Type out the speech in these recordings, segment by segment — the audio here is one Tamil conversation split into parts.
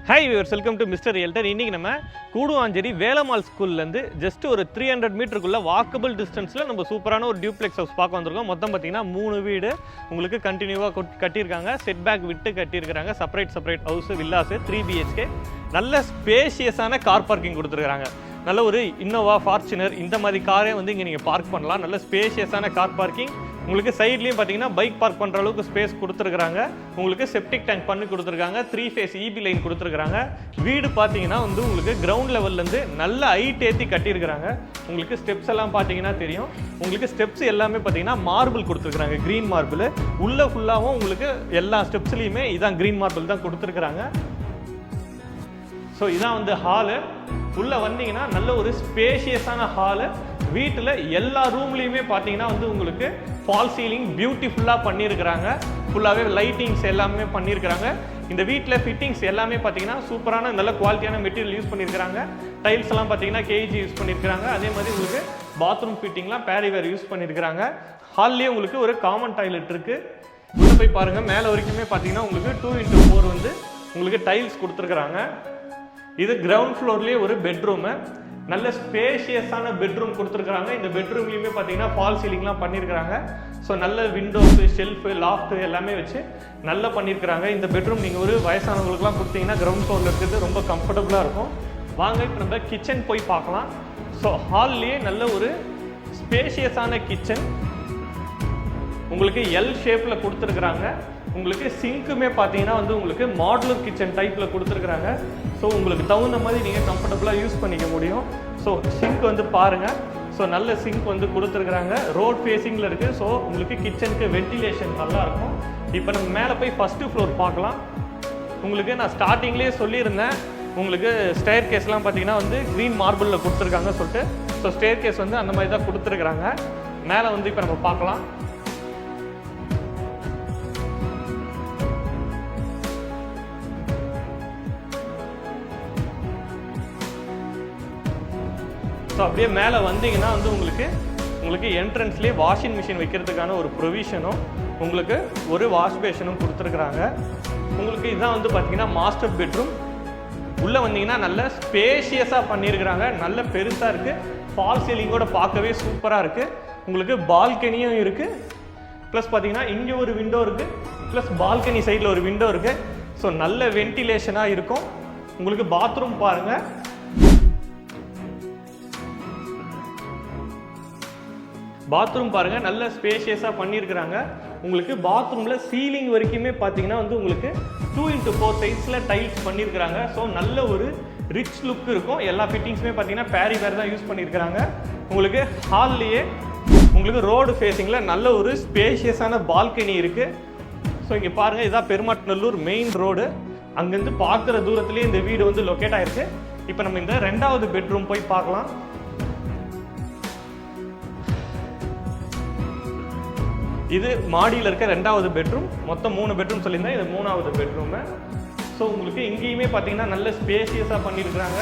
Hi viewers, welcome to mister realtor. இன்றைக்கி நம்ம கூடுவாஞ்சேரி வேலம்மாள் ஸ்கூல்லேருந்து ஜஸ்ட் ஒரு 300 மீட்டருக்குள்ளே வாக்கபிள் டிஸ்டன்ஸில் நம்ம சூப்பரான ஒரு டியூப்ளெக்ஸ் ஹவுஸ் பார்க்க வந்திருக்கோம். மொத்தம் பார்த்திங்கன்னா 3 வீடு உங்களுக்கு கண்டினியூவாக கட்டியிருக்காங்க. செட் பேக் விட்டு கட்டியிருக்கிறாங்க. Separate house villas 3 BHK. நல்ல ஸ்பேஷியஸான கார் பார்க்கிங் கொடுத்துருக்காங்க. நல்ல ஒரு இன்னோவா, ஃபார்ச்சுனர் இந்த மாதிரி காரே வந்து இங்கே நீங்கள் பார்க் பண்ணலாம். நல்ல ஸ்பேஷியஸான கார் பார்க்கிங். உங்களுக்கு சைட்லேயும் பார்த்தீங்கன்னா பைக் பார்க் பண்ணுற அளவுக்கு ஸ்பேஸ் கொடுத்துருக்காங்க. உங்களுக்கு செப்டிக் டேங்க் பண்ணி கொடுத்துருக்காங்க. 3 ஃபேஸ் EB லைன் கொடுத்துருக்காங்க. வீடு பார்த்தீங்கன்னா வந்து உங்களுக்கு கிரவுண்ட் லெவல்லேருந்து நல்ல ஹைட் ஏற்றி கட்டியிருக்கிறாங்க. உங்களுக்கு ஸ்டெப்ஸ் எல்லாம் பார்த்தீங்கன்னா தெரியும். உங்களுக்கு ஸ்டெப்ஸ் எல்லாமே பார்த்தீங்கன்னா மார்பிள் கொடுத்துருக்காங்க, க்ரீன் மார்பிள். உள்ளே ஃபுல்லாகவும் உங்களுக்கு எல்லா ஸ்டெப்ஸ்லையுமே இதான் க்ரீன் மார்பிள் தான் கொடுத்துருக்குறாங்க. ஸோ இதான் வந்து ஹாலு. உள்ளே வந்தீங்கன்னா நல்ல ஒரு ஸ்பேஷியஸான ஹாலு. வீட்டில் எல்லா ரூம்லேயுமே பார்த்தீங்கன்னா வந்து உங்களுக்கு ஃபால் சீலிங் பியூட்டிஃபுல்லாக பண்ணியிருக்கிறாங்க. ஃபுல்லாகவே லைட்டிங்ஸ் எல்லாமே பண்ணியிருக்கிறாங்க. இந்த வீட்டில் ஃபிட்டிங்ஸ் எல்லாமே பார்த்தீங்கன்னா சூப்பரான நல்ல குவாலிட்டியான மெட்டீரியல் யூஸ் பண்ணியிருக்கிறாங்க. டைல்ஸ் எல்லாம் பார்த்தீங்கன்னா KG யூஸ் பண்ணியிருக்கிறாங்க. அதே மாதிரி உங்களுக்கு பாத்ரூம் ஃபிட்டிங்லாம் பேரிவேர் யூஸ் பண்ணியிருக்கிறாங்க. ஹால்லேயே உங்களுக்கு ஒரு காமன் டாய்லெட் இருக்குது. உள்ளே போய் பாருங்கள். மேலே வரைக்குமே பார்த்தீங்கன்னா உங்களுக்கு 2x4 வந்து உங்களுக்கு டைல்ஸ் கொடுத்துருக்குறாங்க. இது கிரவுண்ட் ஃப்ளோர்லேயே ஒரு பெட்ரூமு. நல்ல ஸ்பேஷியஸான பெட்ரூம் கொடுத்துருக்குறாங்க. இந்த பெட்ரூம்லேயுமே பார்த்தீங்கன்னா ஃபால் சீலிங்லாம் பண்ணியிருக்கிறாங்க. ஸோ நல்ல விண்டோஸு, ஷெல்ஃபு, லாஃப்ட்டு எல்லாமே வச்சு நல்லா பண்ணியிருக்கிறாங்க. இந்த பெட்ரூம் நீங்கள் ஒரு வயசானவங்களுக்குலாம் கொடுத்தீங்கன்னா கிரவுண்ட் ஃப்ளோரில் இருக்கிறது ரொம்ப கம்ஃபர்டபுளாக இருக்கும். வாங்க இப்போ நம்ம கிச்சன் போய் பார்க்கலாம். ஸோ ஹால்லேயே நல்ல ஒரு ஸ்பேஷியஸான கிச்சன் உங்களுக்கு L ஷேப்பில் கொடுத்துருக்குறாங்க. உங்களுக்கு சிங்க்குமே பார்த்தீங்கன்னா வந்து உங்களுக்கு மாடுலர் கிச்சன் டைப்பில் கொடுத்துருக்குறாங்க. ஸோ உங்களுக்கு தகுந்த மாதிரி நீங்கள் கம்ஃபர்டபுளாக யூஸ் பண்ணிக்க முடியும். ஸோ சிங்க் வந்து பாருங்கள். ஸோ நல்ல சிங்க் வந்து கொடுத்துருக்குறாங்க. ரோட் ஃபேஸிங்கில் இருக்குது. ஸோ உங்களுக்கு கிச்சனுக்கு வென்டிலேஷன் நல்லாயிருக்கும். இப்போ நம்ம மேலே போய் ஃபஸ்ட்டு ஃப்ளோர் பார்க்கலாம். உங்களுக்கு நான் ஸ்டார்டிங்லேயே சொல்லியிருந்தேன், உங்களுக்கு ஸ்டேர் கேஸ்லாம் பார்த்தீங்கன்னா வந்து க்ரீன் மார்பிளில் கொடுத்துருக்காங்க சொல்லிட்டு. ஸோ ஸ்டேர் கேஸ் வந்து அந்த மாதிரி தான் கொடுத்துருக்குறாங்க. மேலே வந்து இப்போ நம்ம பார்க்கலாம். ஸோ அப்படியே மேலே வந்தீங்கன்னா வந்து உங்களுக்கு என்ட்ரன்ஸ்லேயே வாஷிங் மிஷின் வைக்கிறதுக்கான ஒரு ப்ரொவிஷனும் உங்களுக்கு ஒரு வாஷ் பேஷனும் கொடுத்துருக்குறாங்க. உங்களுக்கு இதுதான் வந்து பார்த்தீங்கன்னா மாஸ்டர் பெட்ரூம். உள்ளே வந்தீங்கன்னா நல்ல ஸ்பேஷியஸாக பண்ணியிருக்கிறாங்க. நல்ல பெருசாக இருக்குது. ஃபால் சீலிங்கோட பார்க்கவே சூப்பராக இருக்குது. உங்களுக்கு பால்கனியும் இருக்குது. ப்ளஸ் பார்த்தீங்கன்னா இங்கே ஒரு விண்டோ இருக்குது. ப்ளஸ் பால்கனி சைடில் ஒரு விண்டோ இருக்குது. ஸோ நல்ல வென்டிலேஷனாக இருக்கும். உங்களுக்கு பாத்ரூம் பாருங்கள். பாத்ரூம் பாருங்கள், நல்ல ஸ்பேஷியஸாக பண்ணியிருக்கிறாங்க. உங்களுக்கு பாத்ரூமில் சீலிங் வரைக்குமே பார்த்தீங்கன்னா வந்து உங்களுக்கு 2x4 சைஸில் டைல்ஸ் பண்ணியிருக்கிறாங்க. ஸோ நல்ல ஒரு ரிச் லுக் இருக்கும். எல்லா ஃபிட்டிங்ஸுமே பார்த்தீங்கன்னா பேரிவேர் தான் யூஸ் பண்ணியிருக்கிறாங்க. உங்களுக்கு ஹால்லேயே உங்களுக்கு ரோடு ஃபேஸிங்கில் நல்ல ஒரு ஸ்பேஷியஸான பால்கனி இருக்குது. ஸோ இங்கே பாருங்கள், இதான் பெருமாட்நல்லூர் மெயின் ரோடு. அங்கேருந்து பார்க்குற தூரத்துலேயே இந்த வீடு வந்து லொக்கேட் ஆகிருக்கு. இப்போ நம்ம இந்த 2வது பெட்ரூம் போய் பார்க்கலாம். இது மாடியில் இருக்க 2வது பெட்ரூம். மொத்தம் 3 பெட்ரூம் சொல்லியிருந்தேன். இது 3வது பெட்ரூமு. ஸோ உங்களுக்கு இங்கேயுமே பார்த்தீங்கன்னா நல்ல ஸ்பேஷியஸாக பண்ணியிருக்கிறாங்க.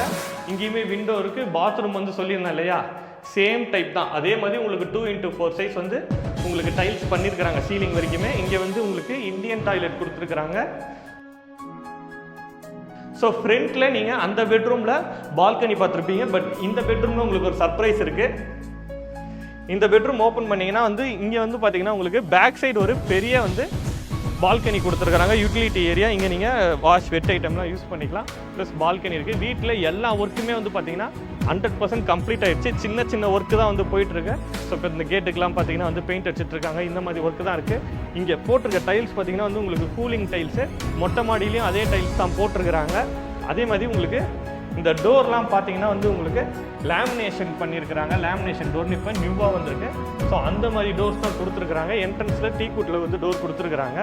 இங்கேயுமே விண்டோ இருக்குது. பாத்ரூம் வந்து சொல்லியிருந்தேன் இல்லையா, சேம் டைப் தான். அதே மாதிரி உங்களுக்கு 2x4 சைஸ் வந்து உங்களுக்கு டைல்ஸ் பண்ணியிருக்கிறாங்க சீலிங் வரைக்குமே. இங்கே வந்து உங்களுக்கு இந்தியன் டாய்லெட் கொடுத்துருக்குறாங்க. ஸோ ஃப்ரண்ட்டில் நீங்கள் அந்த பெட்ரூமில் பால்கனி பார்த்துருப்பீங்க. பட் இந்த பெட்ரூமில் உங்களுக்கு ஒரு சர்ப்ரைஸ் இருக்குது. இந்த பெட்ரூம் ஓப்பன் பண்ணிங்கன்னா வந்து இங்கே வந்து பார்த்தீங்கன்னா உங்களுக்கு பேக் சைடு ஒரு பெரிய வந்து பால்கனி கொடுத்துருக்குறாங்க. Utility area. இங்கே நீங்கள் வாஷ் வெட் ஐட்டம்லாம் யூஸ் பண்ணிக்கலாம். ப்ளஸ் பால்கனி இருக்குது. வீட்டில் எல்லா ஒர்க்குமே வந்து பார்த்தீங்கன்னா 100% கம்ப்ளீட் ஆகிடுச்சு. சின்ன ஒர்க்கு தான் வந்து போயிட்டுருக்கு. ஸோ இப்போ இந்த கேட்டுக்கெலாம் பார்த்தீங்கன்னா வந்து பெயிண்ட் அடிச்சிட்ருக்காங்க. இந்த மாதிரி ஒர்க்கு தான் இருக்குது. இங்கே போட்டிருக்க டைல்ஸ் பார்த்தீங்கன்னா வந்து உங்களுக்கு கூலிங் டைல்ஸு. மொட்டை மாடியிலையும் அதே டைல்ஸ் தான் போட்டிருக்கிறாங்க. அதே மாதிரி உங்களுக்கு இந்த டோர்லாம் பார்த்தீங்கன்னா வந்து உங்களுக்கு லேமினேஷன் பண்ணியிருக்கிறாங்க. லேமினேஷன் டோர்னு இப்போ நியூவாக வந்திருக்கு. ஸோ அந்த மாதிரி டோர்ஸ் தான் கொடுத்துருக்குறாங்க. என்ட்ரன்ஸில் டீக்குட்டில் வந்து டோர் கொடுத்துருக்குறாங்க.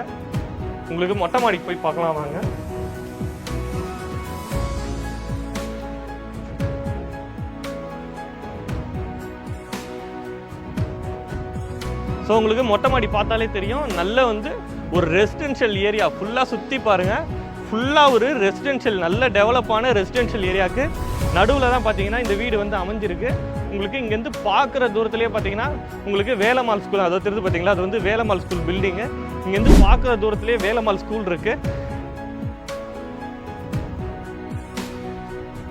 உங்களுக்கு மொட்டை மாடிக்கு போய் பார்க்கலாம் வாங்க. ஸோ உங்களுக்கு மொட்டை மாடி பார்த்தாலே தெரியும். நல்ல வந்து ஒரு ரெசிடென்ஷியல் ஏரியா ஃபுல்லாக சுற்றி பாருங்கள். ஃபுல்லாக ஒரு ரெசிடென்ஷியல், நல்ல டெவலப்பான ரெசிடென்ஷியல் ஏரியாவுக்கு நடுவில் தான் பார்த்தீங்கன்னா இந்த வீடு வந்து அமைஞ்சிருக்கு. உங்களுக்கு இங்கேருந்து பார்க்குற தூரத்துலேயே பார்த்தீங்கன்னா உங்களுக்கு வேலம்மாள் ஸ்கூல், அதை தெரிஞ்சு பார்த்தீங்களா, அது வந்து வேலம்மாள் ஸ்கூல் பில்டிங்கு. இங்கேருந்து பார்க்குற தூரத்துலேயே வேலம்மாள் ஸ்கூல் இருக்குது.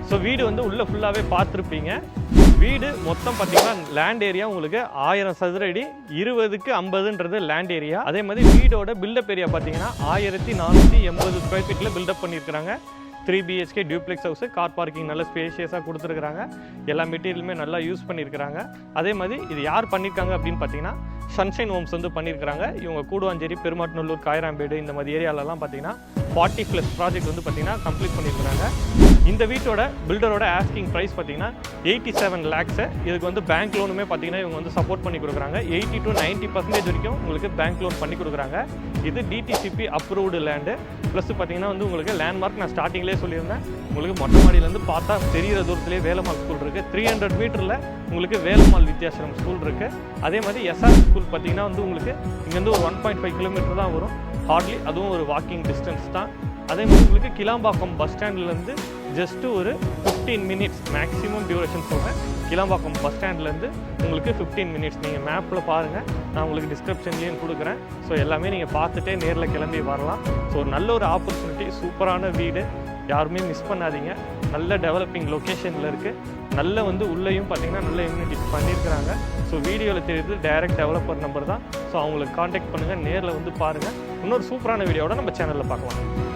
ஸோ வீடு வந்து உள்ளே ஃபுல்லாகவே பார்த்துருப்பீங்க. வீடு மொத்தம் பார்த்தீங்கன்னா லேண்ட் ஏரியா உங்களுக்கு 1000 சதுர அடி, 20க்கு 50ன்றது லேண்ட் ஏரியா. அதே மாதிரி வீடோட பில்டப் ஏரியா பார்த்தீங்கன்னா 1480 ஸ்கொயர் ஃபீட்டில் பில்டப் பண்ணியிருக்கிறாங்க. 3 BHK duplex house, car parking நல்ல ஸ்பேஷியஸாக கொடுத்துருக்குறாங்க. எல்லா மெட்டீரியலுமே நல்லா யூஸ் பண்ணியிருக்கிறாங்க. அதே மாதிரி இது யார் பண்ணியிருக்காங்க அப்படின்னு பார்த்தீங்கன்னா சன்ஷைன் ஹோம்ஸ் வந்து பண்ணியிருக்கிறாங்க. இவங்க கூடுவாஞ்சேரி, பெருமாட்டநல்லூர், காயராம்பேடு இந்த மாதிரி ஏரியாலலாம் பார்த்தீங்கன்னா 40+ ப்ராஜெக்ட் வந்து பார்த்தீங்கன்னா கம்ப்ளீட் பண்ணியிருக்கிறாங்க. இந்த வீட்டோட பில்டரோட ஆஸ்கிங் ப்ரைஸ் பார்த்தீங்கன்னா 87 lakhs. இதுக்கு வந்து பேங்க் லோனுமே பார்த்தீங்கன்னா இவங்க வந்து சப்போர்ட் பண்ணி கொடுக்குறாங்க. 80 to 90% வரைக்கும் உங்களுக்கு பேங்க் லோன் பண்ணி கொடுக்குறாங்க. இது DTCP அப்ரூவ்டு லேண்டு. ப்ளஸ் பார்த்தீங்கன்னா வந்து உங்களுக்கு லேண்ட்மார்க் நான் ஸ்டார்டிங்லேயே சொல்லியிருந்தேன். உங்களுக்கு மொட்டை மாடியிலேருந்து பார்த்தா தெரிகிற தூரத்துலேயே வேலம்மாள் ஸ்கூல் இருக்குது. 300 மீட்டரில் உங்களுக்கு வேலம்மாள் வித்யாசிரம் ஸ்கூல் இருக்குது. அதே மாதிரி SR ஸ்கூல் பார்த்தீங்கன்னா வந்து உங்களுக்கு இங்கேருந்து ஒரு 1.5 கிலோமீட்டர் தான் வரும் ஹார்ட்லி. அதுவும் ஒரு வாக்கிங் டிஸ்டன்ஸ் தான். அதே மாதிரி உங்களுக்கு கிளாம்பாக்கம் பஸ் ஸ்டாண்ட்லேருந்து ஜஸ்ட்டு ஒரு 15 மினிட்ஸ் மேக்ஸிமம் டியூரேஷன் சொல்கிறேன். கிளாம்பாக்கம் பஸ் ஸ்டாண்ட்லேருந்து உங்களுக்கு 15 மினிட்ஸ். நீங்கள் மேப்பில் பாருங்கள், நான் உங்களுக்கு டிஸ்கிரிப்ஷன்லேயும் கொடுக்குறேன். ஸோ எல்லாமே நீங்கள் பார்த்துட்டே நேரில் கிளம்பி வரலாம். ஸோ ஒரு நல்ல ஒரு ஆப்பர்ச்சுனிட்டி, சூப்பரான வீடு, யாருமே மிஸ் பண்ணாதீங்க. நல்ல டெவலப்பிங் லொக்கேஷனில் இருக்குது. நல்ல வந்து உள்ளேயும் பார்த்தீங்கன்னா நல்ல இம்யூனிட்டிஸ் பண்ணியிருக்கிறாங்க. ஸோ வீடியோவில் தெரியுது டைரக்ட் டெவலப்பர் நம்பர் தான். ஸோ அவங்களுக்கு காண்டாக்ட் பண்ணுங்கள், நேரில் வந்து பாருங்கள். இன்னொரு சூப்பரான வீடியோவோட நம்ம சேனலில் பார்க்கலாம்.